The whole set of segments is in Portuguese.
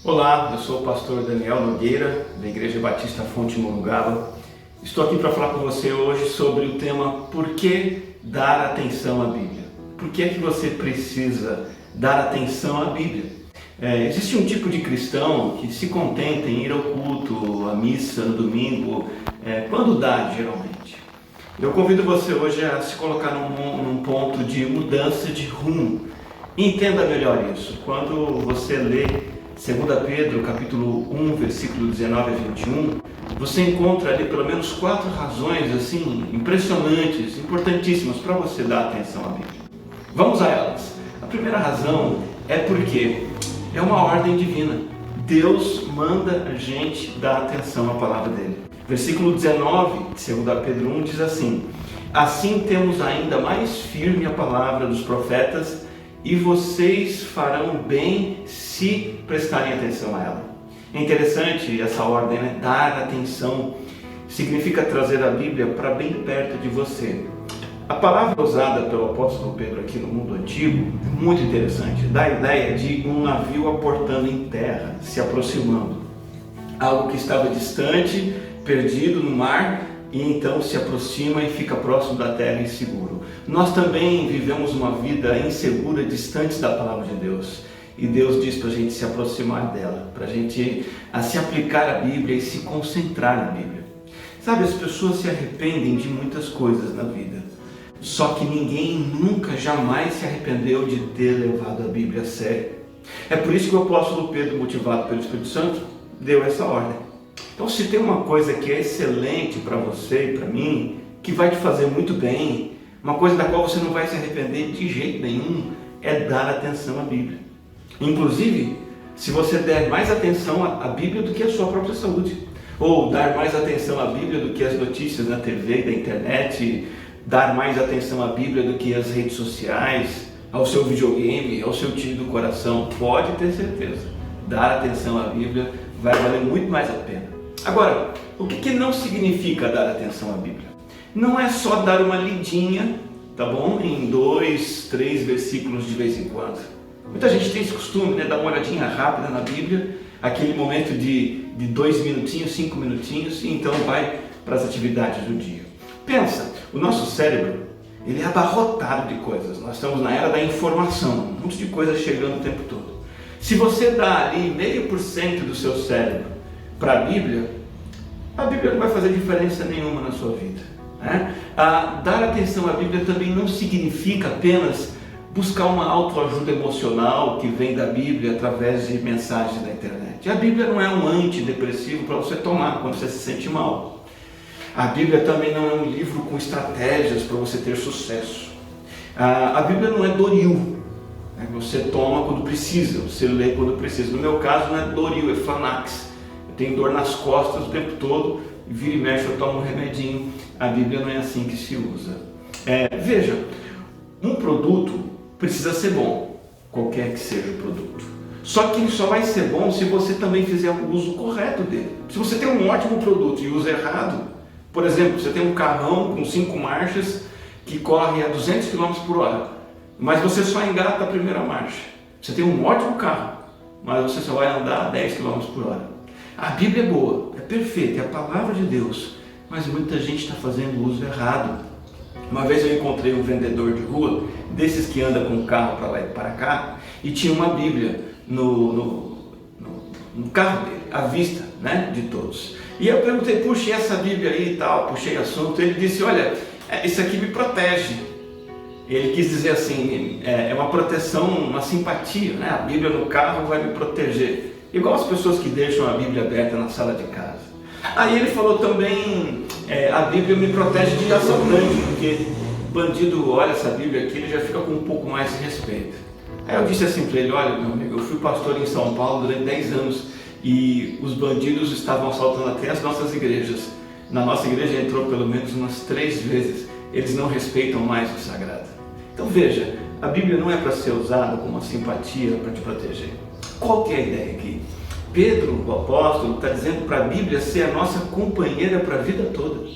Olá, eu sou o pastor Daniel Nogueira, da Igreja Batista Fonte Morungaba. Estou aqui para falar com você hoje sobre o tema Por que dar atenção à Bíblia? Por que é que você precisa dar atenção à Bíblia? Existe um tipo de cristão que se contenta em ir ao culto, à missa no domingo, quando dá, geralmente. Eu convido você hoje a se colocar num ponto de mudança de rumo. Entenda melhor isso. Quando você lê 2 Pedro, capítulo 1, versículo 19 a 21, você encontra ali pelo menos 4 razões assim, impressionantes, importantíssimas para você dar atenção à Bíblia. Vamos a elas. A primeira razão é porque é uma ordem divina. Deus manda a gente dar atenção à palavra dele. Versículo 19 de 2 Pedro 1 diz assim: assim temos ainda mais firme a palavra dos profetas, e vocês farão bem se prestarem atenção a ela. É interessante essa ordem, né? Dar atenção significa trazer a Bíblia para bem perto de você. A palavra usada pelo apóstolo Pedro aqui no mundo antigo é muito interessante. Dá a ideia de um navio aportando em terra, se aproximando. Algo que estava distante, perdido no mar, e então se aproxima e fica próximo da terra e seguro. Nós também vivemos uma vida insegura, distantes da palavra de Deus. E Deus diz para a gente se aproximar dela, para a gente se aplicar à Bíblia e se concentrar na Bíblia. Sabe, as pessoas se arrependem de muitas coisas na vida. Só que ninguém nunca, jamais se arrependeu de ter levado a Bíblia a sério. É por isso que o apóstolo Pedro, motivado pelo Espírito Santo, deu essa ordem. Então, se tem uma coisa que é excelente para você e para mim, que vai te fazer muito bem, uma coisa da qual você não vai se arrepender de jeito nenhum, é dar atenção à Bíblia. Inclusive, se você der mais atenção à Bíblia do que à sua própria saúde, ou dar mais atenção à Bíblia do que às notícias na TV, da internet, dar mais atenção à Bíblia do que às redes sociais, ao seu videogame, ao seu time do coração, pode ter certeza, dar atenção à Bíblia vai valer muito mais a pena. Agora, o que não significa dar atenção à Bíblia? Não é só dar uma lidinha, tá bom? Em 2, 3 versículos de vez em quando. Muita gente tem esse costume, né? Dar uma olhadinha rápida na Bíblia, aquele momento de 2 minutinhos, 5 minutinhos, e então vai para as atividades do dia. Pensa, o nosso cérebro, ele é abarrotado de coisas. Nós estamos na era da informação, um monte de coisas chegando o tempo todo. Se você dá ali 0,5% do seu cérebro para a Bíblia não vai fazer diferença nenhuma na sua vida, né? Dar atenção à Bíblia também não significa apenas buscar uma autoajuda emocional que vem da Bíblia através de mensagens da internet. A Bíblia não é um antidepressivo para você tomar quando você se sente mal. A Bíblia também não é um livro com estratégias para você ter sucesso. A Bíblia não é Doril. Você toma quando precisa, você lê quando precisa. No meu caso não é Doril, é Flanax. Eu tenho dor nas costas o tempo todo, e vira e mexe eu tomo um remedinho. A Bíblia não é assim que se usa. Veja, um produto precisa ser bom, qualquer que seja o produto. Só que ele só vai ser bom se você também fizer o uso correto dele. Se você tem um ótimo produto e usa errado, por exemplo, você tem um carrão com 5 marchas que corre a 200 km por hora, mas você só engata a primeira marcha. Você tem um ótimo carro, mas você só vai andar a 10 km por hora. A Bíblia é boa, é perfeita, é a palavra de Deus, mas muita gente está fazendo o uso errado. Uma vez eu encontrei um vendedor de rua, desses que anda com o carro para lá e para cá, e tinha uma Bíblia no carro dele, à vista, né, de todos. E eu perguntei, puxa, e essa Bíblia aí e tal, puxei assunto, ele disse, olha, isso aqui me protege. Ele quis dizer assim, é uma proteção, uma simpatia, né? A Bíblia no carro vai me proteger. Igual as pessoas que deixam a Bíblia aberta na sala de casa. Aí ele falou também, a Bíblia me protege de assaltante, porque bandido olha essa Bíblia aqui, ele já fica com um pouco mais de respeito. Aí eu disse assim para ele, olha meu amigo, eu fui pastor em São Paulo durante 10 anos e os bandidos estavam assaltando até as nossas igrejas. Na nossa igreja entrou pelo menos umas 3 vezes, eles não respeitam mais o sagrado. Então veja, a Bíblia não é para ser usada como uma simpatia para te proteger. Qual que é a ideia aqui? Pedro, o apóstolo, está dizendo para a Bíblia ser a nossa companheira para a vida toda.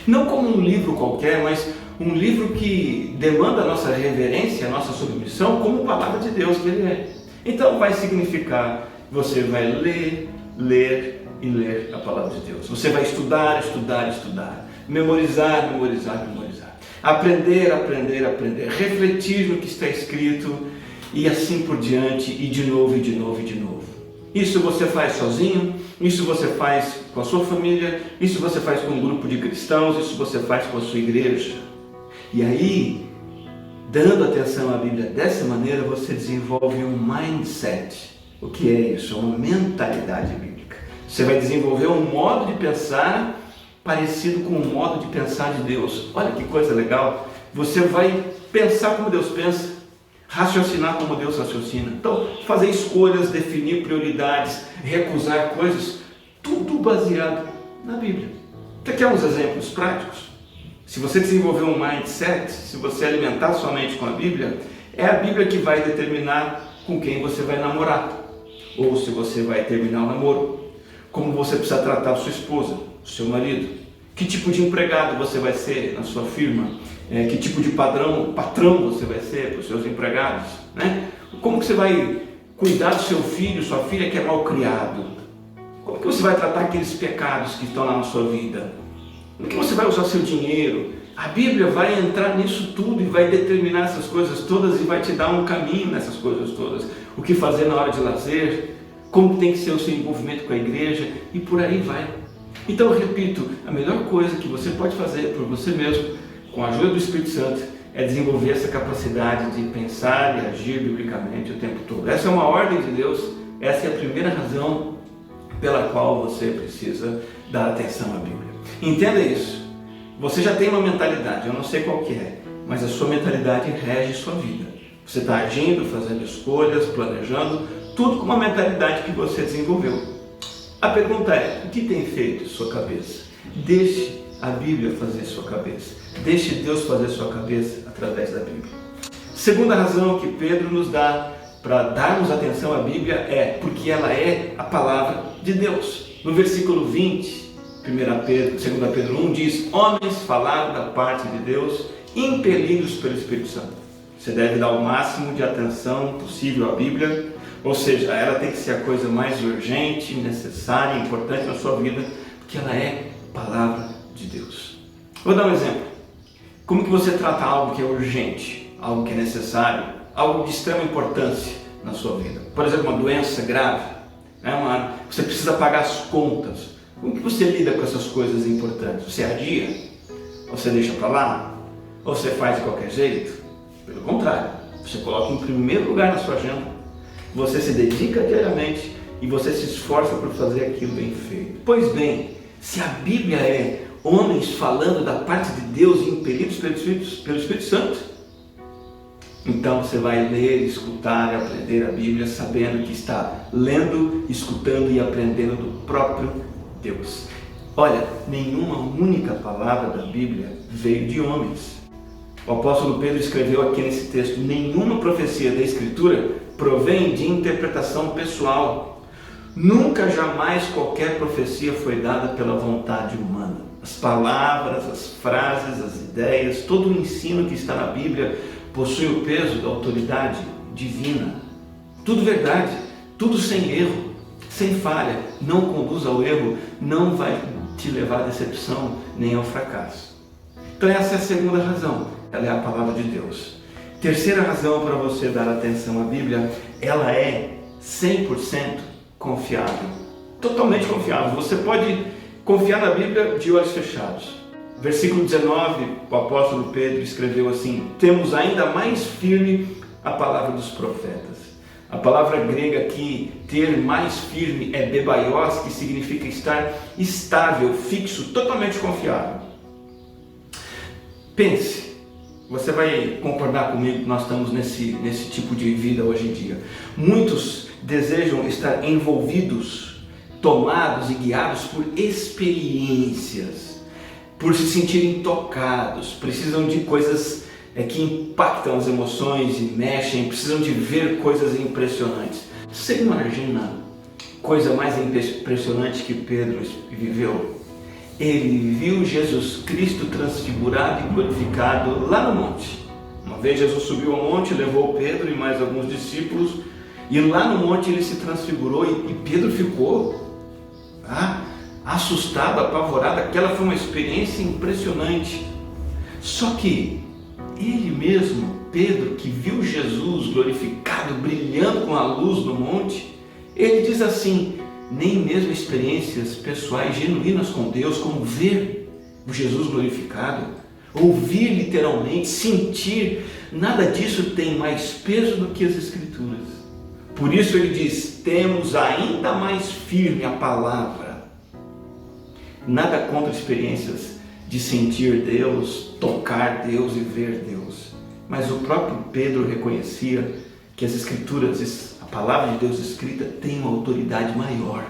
Não como um livro qualquer, mas um livro que demanda a nossa reverência, a nossa submissão, como palavra de Deus que ele é. Então vai significar você vai ler, ler e ler a palavra de Deus. Você vai estudar, estudar, estudar. Memorizar, memorizar, memorizar. Aprender, aprender, aprender. Refletir no que está escrito e assim por diante, e de novo, e de novo, e de novo. Isso você faz sozinho, isso você faz com a sua família, isso você faz com um grupo de cristãos, isso você faz com a sua igreja. E aí, dando atenção à Bíblia dessa maneira, você desenvolve um mindset. O que é isso? É uma mentalidade bíblica. Você vai desenvolver um modo de pensar parecido com o modo de pensar de Deus. Olha que coisa legal. Você vai pensar como Deus pensa, raciocinar como Deus raciocina. Então, fazer escolhas, definir prioridades, recusar coisas, tudo baseado na Bíblia. Você quer uns exemplos práticos? Se você desenvolver um mindset, se você alimentar sua mente com a Bíblia, é a Bíblia que vai determinar com quem você vai namorar, ou se você vai terminar o namoro, como você precisa tratar a sua esposa, o seu marido, que tipo de empregado você vai ser na sua firma, que tipo de patrão você vai ser para os seus empregados, né? Como que você vai cuidar do seu filho, sua filha que é mal criado, como que você vai tratar aqueles pecados que estão lá na sua vida, como que você vai usar seu dinheiro. A Bíblia vai entrar nisso tudo e vai determinar essas coisas todas e vai te dar um caminho nessas coisas todas, o que fazer na hora de lazer, como tem que ser o seu envolvimento com a igreja e por aí vai. Então eu repito, a melhor coisa que você pode fazer por você mesmo, com a ajuda do Espírito Santo, é desenvolver essa capacidade de pensar e agir biblicamente o tempo todo. Essa é uma ordem de Deus, essa é a primeira razão pela qual você precisa dar atenção à Bíblia. Entenda isso. Você já tem uma mentalidade, eu não sei qual que é, mas a sua mentalidade rege sua vida. Você está agindo, fazendo escolhas, planejando, tudo com uma mentalidade que você desenvolveu. A pergunta é, o que tem feito sua cabeça? Deixe a Bíblia fazer sua cabeça. Deixe Deus fazer sua cabeça através da Bíblia. Segunda razão que Pedro nos dá para darmos atenção à Bíblia é porque ela é a palavra de Deus. No versículo 20, 2 Pedro 1 diz, homens falaram da parte de Deus, impelidos pelo Espírito Santo. Você deve dar o máximo de atenção possível à Bíblia, ou seja, ela tem que ser a coisa mais urgente, necessária, importante na sua vida, porque ela é a palavra de Deus. Vou dar um exemplo. Como que você trata algo que é urgente, algo que é necessário, algo de extrema importância na sua vida? Por exemplo, uma doença grave, né? Você precisa pagar as contas. Como que você lida com essas coisas importantes? Você adia? Ou você deixa para lá? Ou você faz de qualquer jeito? Pelo contrário, você coloca em primeiro lugar na sua agenda, você se dedica diariamente e você se esforça por fazer aquilo bem feito. Pois bem, se a Bíblia é homens falando da parte de Deus e impelidos pelo Espírito Santo, então você vai ler, escutar e aprender a Bíblia sabendo que está lendo, escutando e aprendendo do próprio Deus. Olha, nenhuma única palavra da Bíblia veio de homens. O apóstolo Pedro escreveu aqui nesse texto, nenhuma profecia da Escritura provém de interpretação pessoal. Nunca, jamais qualquer profecia foi dada pela vontade humana. As palavras, as frases, as ideias, todo o ensino que está na Bíblia possui o peso da autoridade divina. Tudo verdade, tudo sem erro, sem falha, não conduz ao erro, não vai te levar à decepção nem ao fracasso. Então essa é a segunda razão, ela é a palavra de Deus. Terceira razão para você dar atenção à Bíblia, ela é 100% confiável, totalmente confiável. Você pode confiar na Bíblia de olhos fechados. Versículo 19, o apóstolo Pedro escreveu assim, temos ainda mais firme a palavra dos profetas. A palavra grega aqui, ter mais firme, é bebaios, que significa estar estável, fixo, totalmente confiável. Pense, você vai concordar comigo que nós estamos nesse tipo de vida hoje em dia. Muitos desejam estar envolvidos, tomados e guiados por experiências, por se sentirem tocados, precisam de coisas que impactam as emoções e mexem, precisam de ver coisas impressionantes. Você imagina coisa mais impressionante que Pedro viveu? Ele viu Jesus Cristo transfigurado e glorificado lá no monte. Uma vez Jesus subiu ao monte, levou Pedro e mais alguns discípulos E lá no monte ele se transfigurou e Pedro ficou assustado, apavorado. Aquela foi uma experiência impressionante. Só que ele mesmo, Pedro, que viu Jesus glorificado, brilhando com a luz no monte, ele diz assim: nem mesmo experiências pessoais genuínas com Deus, como ver o Jesus glorificado, ouvir literalmente, sentir, nada disso tem mais peso do que as Escrituras. Por isso ele diz: temos ainda mais firme a palavra. Nada contra experiências de sentir Deus, tocar Deus e ver Deus. Mas o próprio Pedro reconhecia que as Escrituras, a palavra de Deus escrita, tem uma autoridade maior,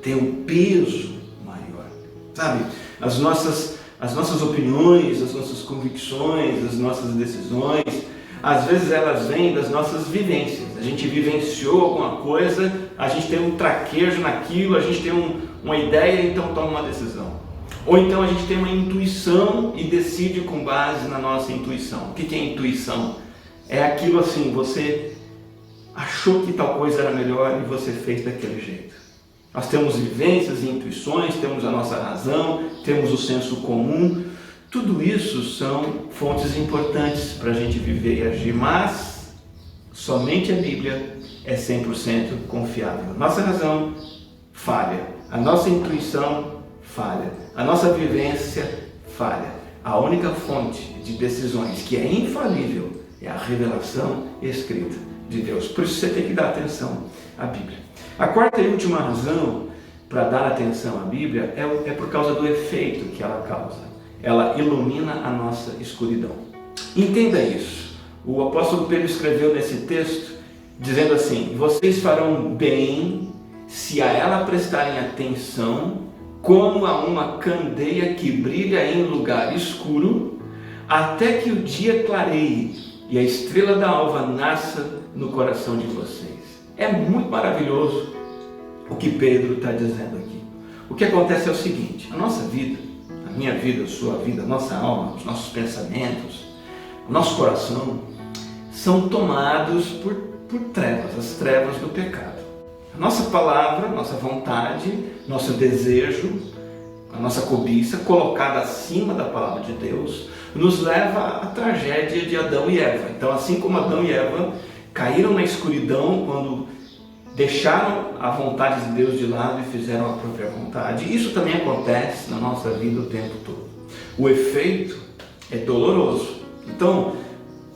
tem um peso maior. Sabe, as nossas opiniões, as nossas convicções, as nossas decisões, às vezes elas vêm das nossas vivências. A gente vivenciou alguma coisa, a gente tem um traquejo naquilo, a gente tem uma ideia, então toma uma decisão. Ou então a gente tem uma intuição e decide com base na nossa intuição. O que é intuição? É aquilo assim, você achou que tal coisa era melhor e você fez daquele jeito. Nós temos vivências e intuições, temos a nossa razão, temos o senso comum. Tudo isso são fontes importantes para a gente viver e agir, mas somente a Bíblia é 100% confiável. Nossa razão falha, a nossa intuição falha, a nossa vivência falha. A única fonte de decisões que é infalível é a revelação escrita de Deus. Por isso você tem que dar atenção à Bíblia. A quarta e última razão para dar atenção à Bíblia é por causa do efeito que ela causa. Ela ilumina a nossa escuridão. Entenda isso. O apóstolo Pedro escreveu nesse texto dizendo assim: vocês farão bem se a ela prestarem atenção, como a uma candeia que brilha em lugar escuro, até que o dia clareie e a estrela da alva nasça no coração de vocês. É muito maravilhoso o que Pedro está dizendo aqui. O que acontece é o seguinte: a nossa vida, a minha vida, a sua vida, a nossa alma, os nossos pensamentos, o nosso coração são tomados por trevas, as trevas do pecado. A nossa palavra, nossa vontade, nosso desejo, a nossa cobiça, colocada acima da palavra de Deus, nos leva à tragédia de Adão e Eva. Então, assim como Adão e Eva caíram na escuridão quando deixaram a vontade de Deus de lado e fizeram a própria vontade, isso também acontece na nossa vida o tempo todo. O efeito é doloroso. Então,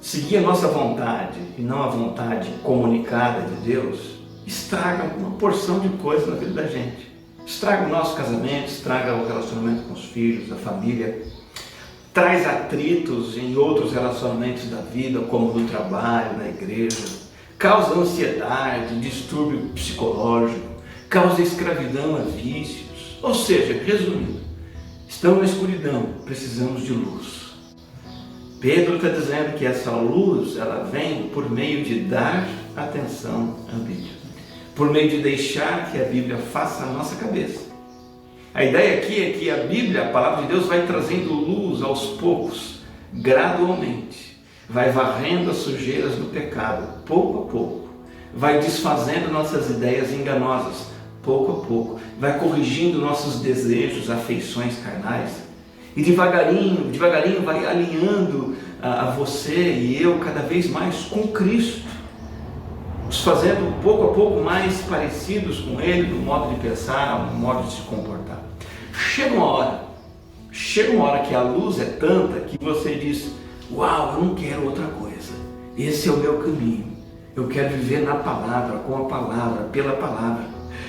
seguir a nossa vontade e não a vontade comunicada de Deus estraga uma porção de coisas na vida da gente. Estraga o nosso casamento, estraga o relacionamento com os filhos, a família, traz atritos em outros relacionamentos da vida, como no trabalho, na igreja, causa ansiedade, distúrbio psicológico, causa escravidão a vícios. Ou seja, resumindo, estamos na escuridão, precisamos de luz. Pedro está dizendo que essa luz, ela vem por meio de dar atenção à Bíblia, por meio de deixar que a Bíblia faça a nossa cabeça. A ideia aqui é que a Bíblia, a palavra de Deus, vai trazendo luz aos poucos, gradualmente, vai varrendo as sujeiras do pecado, pouco a pouco, vai desfazendo nossas ideias enganosas, pouco a pouco, vai corrigindo nossos desejos, afeições carnais, e devagarinho, devagarinho vai alinhando a você e eu cada vez mais com Cristo, nos fazendo pouco a pouco mais parecidos com Ele, no modo de pensar, no modo de se comportar. Chega uma hora que a luz é tanta que você diz: uau, eu não quero outra coisa, esse é o meu caminho, eu quero viver na palavra, com a palavra, pela palavra.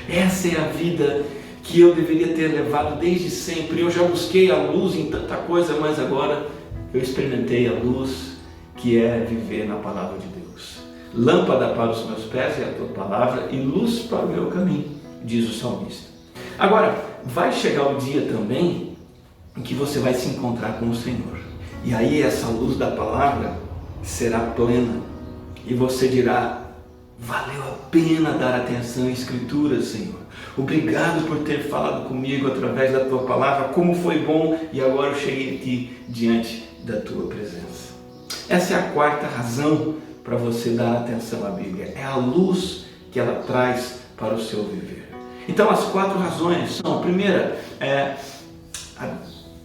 Essa é a vida que eu deveria ter levado desde sempre. Eu já busquei a luz em tanta coisa, mas agora eu experimentei a luz que é viver na palavra de Deus. Lâmpada para os meus pés é a tua palavra e luz para o meu caminho, diz o salmista. Agora, vai chegar o dia também em que você vai se encontrar com o Senhor. E aí essa luz da palavra será plena. E você dirá: valeu a pena dar atenção à Escritura, Senhor. Obrigado por ter falado comigo através da tua palavra. Como foi bom, e agora eu cheguei aqui diante da tua presença. Essa é a quarta razão para você dar atenção à Bíblia. É a luz que ela traz para o seu viver. Então, as 4 razões são: a primeira é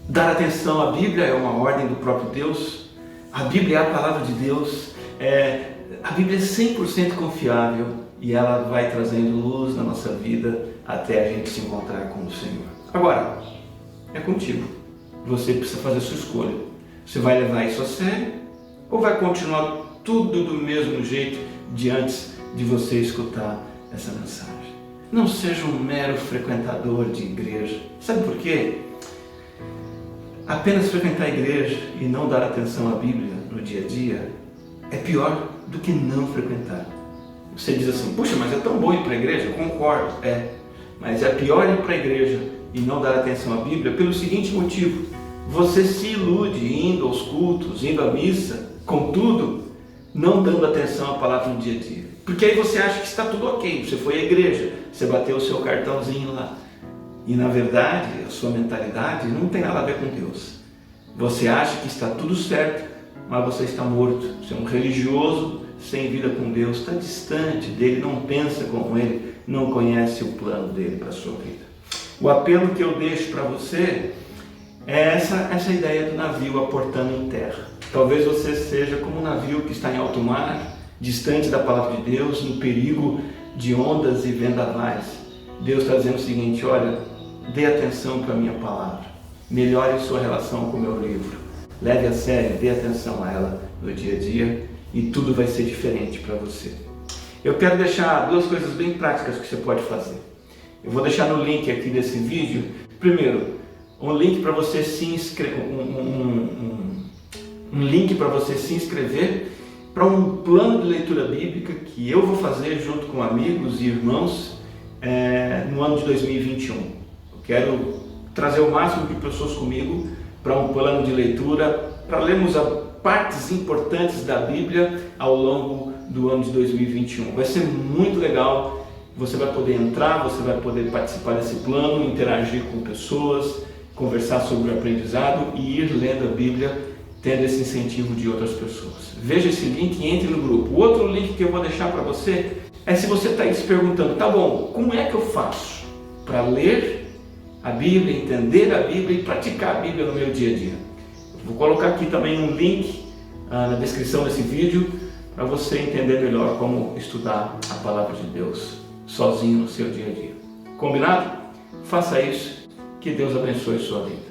dar atenção à Bíblia, é uma ordem do próprio Deus. A Bíblia é a palavra de Deus. A Bíblia é 100% confiável e ela vai trazendo luz na nossa vida até a gente se encontrar com o Senhor. Agora, é contigo. Você precisa fazer a sua escolha. Você vai levar isso a sério ou vai continuar tudo do mesmo jeito de antes de você escutar essa mensagem? Não seja um mero frequentador de igreja. Sabe por quê? Apenas frequentar a igreja e não dar atenção à Bíblia no dia a dia é pior do que não frequentar. Você diz assim: puxa, mas é tão bom ir para a igreja? Eu concordo, mas é pior ir para a igreja e não dar atenção à Bíblia pelo seguinte motivo: você se ilude indo aos cultos, indo à missa, contudo, não dando atenção à palavra no dia a dia. Porque aí você acha que está tudo ok, você foi à igreja, você bateu o seu cartãozinho lá. E na verdade, a sua mentalidade não tem nada a ver com Deus. Você acha que está tudo certo, mas você está morto. Você é um religioso sem vida com Deus, está distante dele, não pensa como ele, não conhece o plano dele para a sua vida. O apelo que eu deixo para você é essa ideia do navio aportando em terra. Talvez você seja como um navio que está em alto mar, distante da palavra de Deus, no perigo de ondas e vendavais. Deus está dizendo o seguinte: olha, dê atenção para a minha palavra, melhore sua relação com o meu livro, leve a sério, dê atenção a ela no dia a dia e tudo vai ser diferente para você. Eu quero deixar 2 coisas bem práticas que você pode fazer. Eu vou deixar no link aqui desse vídeo, primeiro, um link para você se inscrever, um link para você se inscrever para um plano de leitura bíblica que eu vou fazer junto com amigos e irmãos no ano de 2021. Eu quero trazer o máximo de pessoas comigo para um plano de leitura, para lermos partes importantes da Bíblia ao longo do ano de 2021. Vai ser muito legal, você vai poder entrar, você vai poder participar desse plano, interagir com pessoas, conversar sobre o aprendizado e ir lendo a Bíblia, tendo esse incentivo de outras pessoas. Veja esse link e entre no grupo. O outro link que eu vou deixar para você é se você está aí se perguntando: tá bom, como é que eu faço para ler a Bíblia, entender a Bíblia e praticar a Bíblia no meu dia a dia? Vou colocar aqui também um link na descrição desse vídeo para você entender melhor como estudar a palavra de Deus sozinho no seu dia a dia. Combinado? Faça isso, que Deus abençoe sua vida.